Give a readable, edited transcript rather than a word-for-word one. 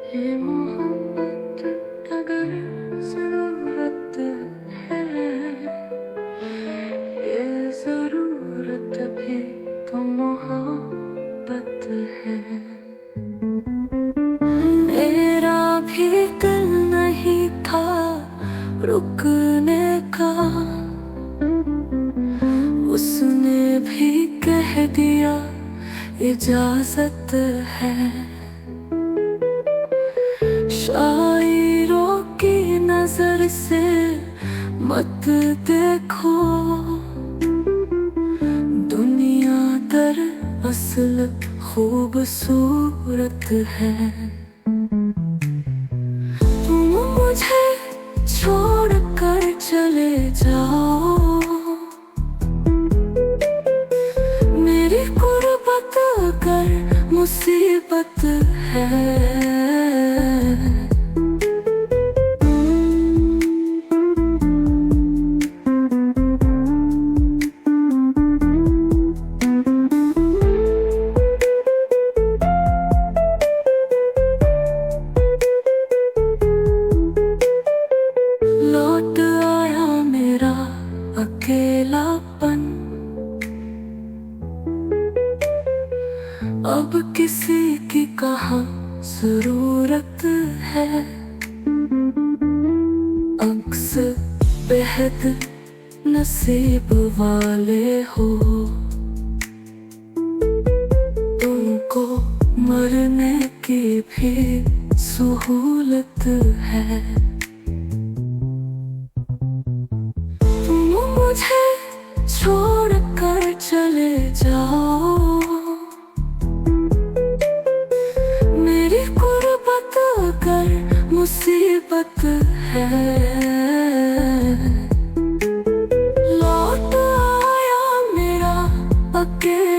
ये मोहब्बत अगर जरूरत है, ये जरूरत भी तो मोहब्बत है। मेरा भी दिल नहीं था रुकने का, उसने भी कह दिया इजाजत है। शायरों की नजर से मत देखो, दुनिया दरअसल खूबसूरत है। तुम मुझे छोड़ कर चले जाओ, मेरी गुर्बत अगर मुसीबत है। लौट आया मेरा अकेलापन, अब किसी की कहाँ जरूरत है। अक्स बेहद नसीब वाले हो, तुमको मरने की भी सहूलत है। तुम मुझे छोड़ कर चले जाओ, मेरी गुर्बत अगर मुसीबत है। लौट आया मेरा अकेला